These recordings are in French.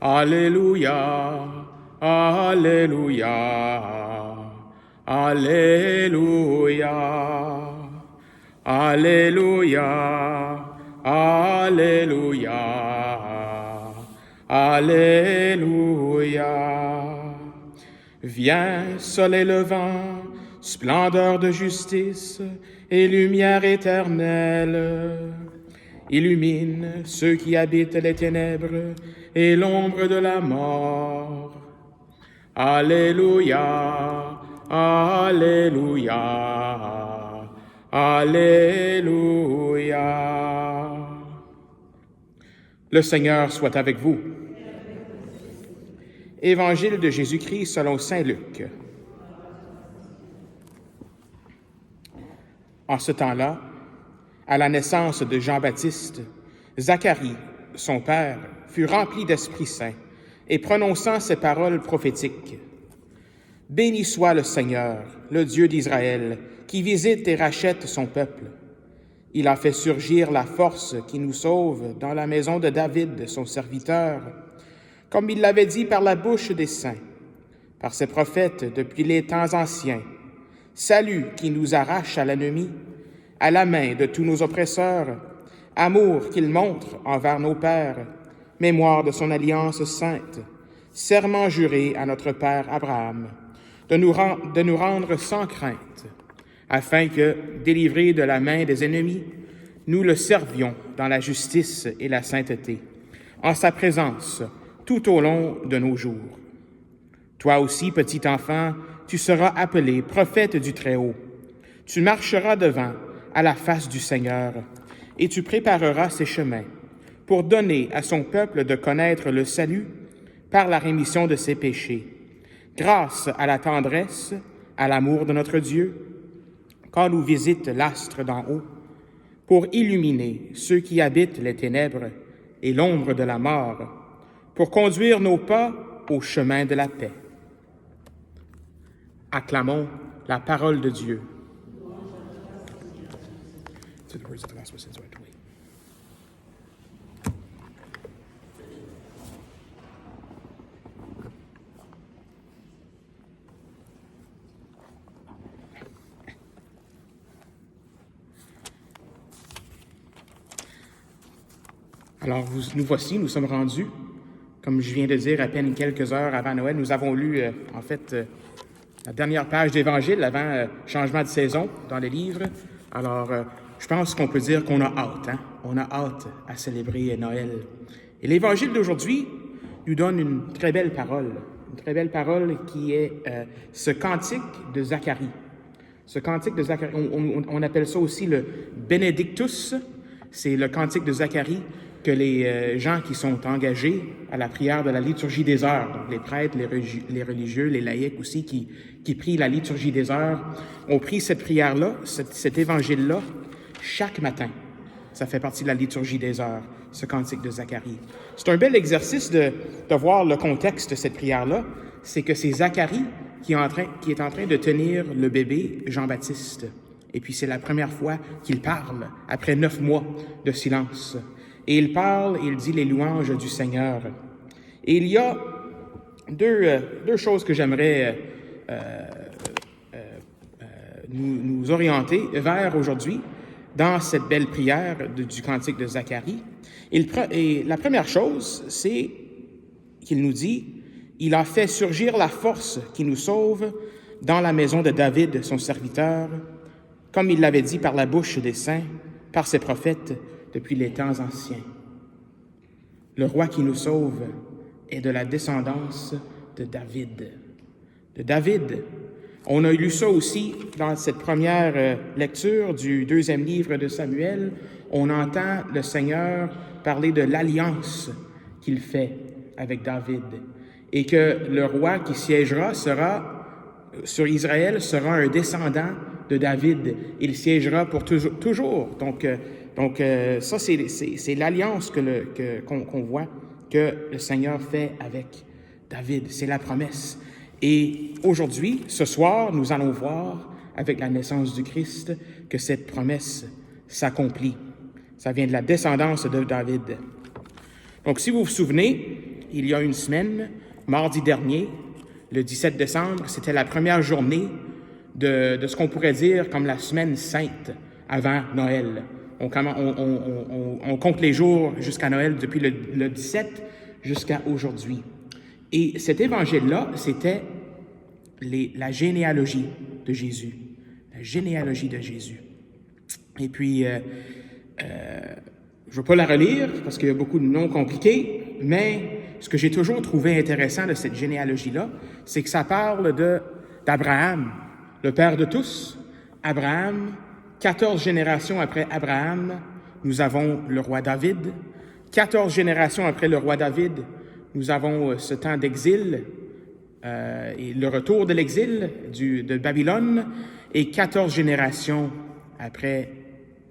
Alléluia, Alléluia, Alléluia, Alléluia, Alléluia, Alléluia. Viens, soleil levant, splendeur de justice et lumière éternelle. Illumine ceux qui habitent les ténèbres et l'ombre de la mort. Alléluia, Alléluia, Alléluia. Le Seigneur soit avec vous. Évangile de Jésus-Christ selon saint Luc. En ce temps-là, à la naissance de Jean-Baptiste, Zacharie, son père, fut rempli d'Esprit Saint et prononçant ces paroles prophétiques. « Béni soit le Seigneur, le Dieu d'Israël, qui visite et rachète son peuple. Il a fait surgir la force qui nous sauve dans la maison de David, son serviteur, comme il l'avait dit par la bouche des saints, par ses prophètes depuis les temps anciens. Salut qui nous arrache à l'ennemi, à la main de tous nos oppresseurs, amour qu'il montre envers nos pères, mémoire de son alliance sainte, serment juré à notre père Abraham, de nous rendre sans crainte, afin que, délivrés de la main des ennemis, nous le servions dans la justice et la sainteté, en sa présence tout au long de nos jours. Toi aussi, petit enfant, tu seras appelé prophète du Très-Haut. Tu marcheras devant, à la face du Seigneur, et tu prépareras ses chemins, pour donner à son peuple de connaître le salut par la rémission de ses péchés, grâce à la tendresse, à l'amour de notre Dieu, quand nous visite l'astre d'en haut, pour illuminer ceux qui habitent les ténèbres et l'ombre de la mort, pour conduire nos pas au chemin de la paix. Acclamons la parole de Dieu. Alors, nous sommes rendus, comme je viens de dire, à peine quelques heures avant Noël. Nous avons lu, la dernière page d'Évangile avant changement de saison dans les livres. Alors, je pense qu'on peut dire qu'on a hâte, hein? On a hâte à célébrer Noël. Et l'Évangile d'aujourd'hui nous donne une très belle parole qui est ce cantique de Zacharie. Ce cantique de Zacharie, on appelle ça aussi le Benedictus, c'est le cantique de Zacharie que les gens qui sont engagés à la prière de la liturgie des heures, donc les prêtres, les religieux, les laïcs aussi qui prient la liturgie des heures, ont pris cette prière-là, cet évangile-là, chaque matin. Ça fait partie de la liturgie des heures, ce cantique de Zacharie. C'est un bel exercice de voir le contexte de cette prière-là. C'est que c'est Zacharie qui est en train de tenir le bébé Jean-Baptiste. Et puis c'est la première fois qu'il parle, après 9 mois de silence. Et il parle et il dit les louanges du Seigneur. Et il y a deux choses que j'aimerais nous orienter vers aujourd'hui dans cette belle prière du cantique de Zacharie. Et la première chose, c'est qu'il nous dit « Il a fait surgir la force qui nous sauve dans la maison de David, son serviteur, comme il l'avait dit par la bouche des saints, par ses prophètes, depuis les temps anciens. » Le roi qui nous sauve est de la descendance de David. De David. On a lu ça aussi dans cette première lecture du 2e livre de Samuel. On entend le Seigneur parler de l'alliance qu'il fait avec David et que le roi qui siégera sur Israël sera un descendant de David. Il siégera pour toujours. Donc ça, c'est l'alliance qu'on voit que le Seigneur fait avec David. C'est la promesse. Et aujourd'hui, ce soir, nous allons voir, avec la naissance du Christ, que cette promesse s'accomplit. Ça vient de la descendance de David. Donc, si vous vous souvenez, il y a une semaine, mardi dernier, le 17 décembre, c'était la première journée de ce qu'on pourrait dire comme la semaine sainte avant Noël. On compte les jours jusqu'à Noël depuis le 17 jusqu'à aujourd'hui. Et cet évangile-là, c'était la généalogie de Jésus. La généalogie de Jésus. Et puis, je ne vais pas la relire parce qu'il y a beaucoup de noms compliqués, mais ce que j'ai toujours trouvé intéressant de cette généalogie-là, c'est que ça parle d'Abraham, le père de tous. Abraham, 14 générations après Abraham, nous avons le roi David. 14 générations après le roi David, nous avons ce temps d'exil et le retour de l'exil de Babylone. Et 14 générations après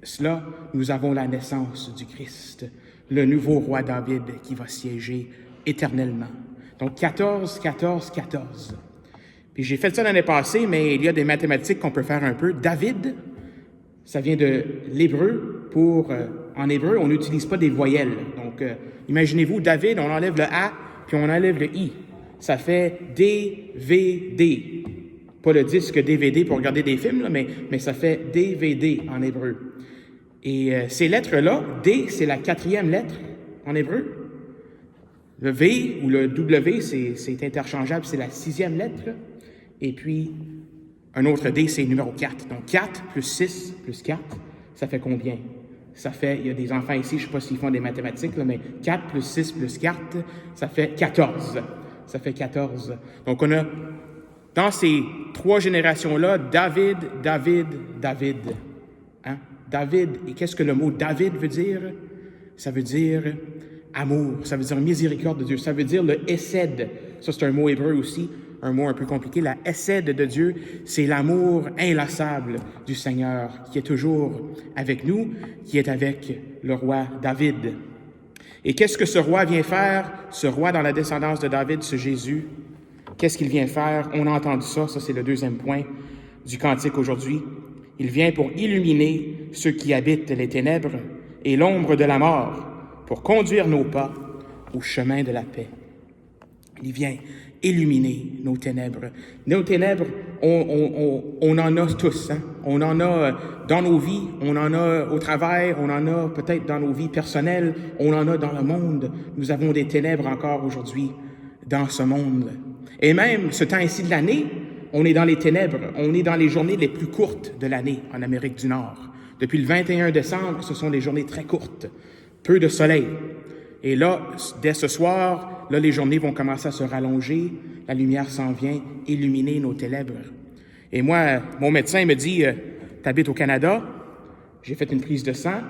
cela, nous avons la naissance du Christ, le nouveau roi David qui va siéger éternellement. Donc 14, 14, 14. Puis j'ai fait ça l'année passée, mais il y a des mathématiques qu'on peut faire un peu. David, ça vient de l'hébreu. En hébreu, on n'utilise pas des voyelles. Donc, imaginez-vous, David, on enlève le A, puis on enlève le I. Ça fait DVD. Pas le disque DVD pour regarder des films, là, mais ça fait DVD en hébreu. Et ces lettres-là, D, c'est la 4e lettre en hébreu. Le V ou le W, c'est interchangeable, c'est la 6e lettre. Et puis, un autre D, c'est numéro 4. Donc, 4 plus 6 plus 4, ça fait combien? Ça fait, il y a des enfants ici, je ne sais pas s'ils font des mathématiques, là, mais 4 plus 6 plus 4, ça fait 14. Ça fait 14. Donc, on a, dans ces 3 générations-là, David, David, David. Hein? David, et qu'est-ce que le mot David veut dire? Ça veut dire amour, ça veut dire miséricorde de Dieu, ça veut dire le hesed. Ça, c'est un mot hébreu aussi, un mot un peu compliqué. La hesed de Dieu, c'est l'amour inlassable du Seigneur qui est toujours avec nous, qui est avec le roi David. Et qu'est-ce que ce roi vient faire? Ce roi dans la descendance de David, ce Jésus, qu'est-ce qu'il vient faire? On a entendu ça c'est le 2e point du cantique aujourd'hui. Il vient pour illuminer ceux qui habitent les ténèbres et l'ombre de la mort, pour conduire nos pas au chemin de la paix. Il vient illuminer nos ténèbres. Nos ténèbres, on en a tous. Hein? On en a dans nos vies, on en a au travail, on en a peut-être dans nos vies personnelles, on en a dans le monde. Nous avons des ténèbres encore aujourd'hui dans ce monde. Et même ce temps-ci de l'année, on est dans les ténèbres. On est dans les journées les plus courtes de l'année en Amérique du Nord. Depuis le 21 décembre, ce sont des journées très courtes. Peu de soleil. Et là, dès ce soir, là, les journées vont commencer à se rallonger. La lumière s'en vient illuminer nos ténèbres. Et moi, mon médecin me dit, « T'habites au Canada, j'ai fait une prise de sang,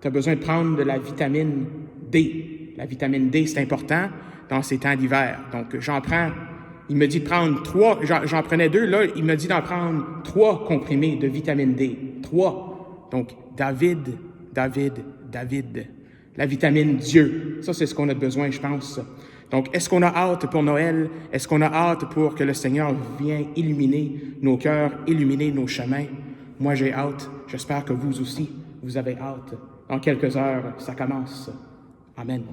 tu as besoin de prendre de la vitamine D. La vitamine D, c'est important dans ces temps d'hiver. Donc, j'en prends, il me dit de prendre 3, j'en prenais 2, là, il me dit d'en prendre 3 comprimés de vitamine D. 3. Donc, David, David, David. La vitamine Dieu. Ça, c'est ce qu'on a besoin, je pense. Donc, est-ce qu'on a hâte pour Noël? Est-ce qu'on a hâte pour que le Seigneur vienne illuminer nos cœurs, illuminer nos chemins? Moi, j'ai hâte. J'espère que vous aussi, vous avez hâte. Dans quelques heures, ça commence. Amen.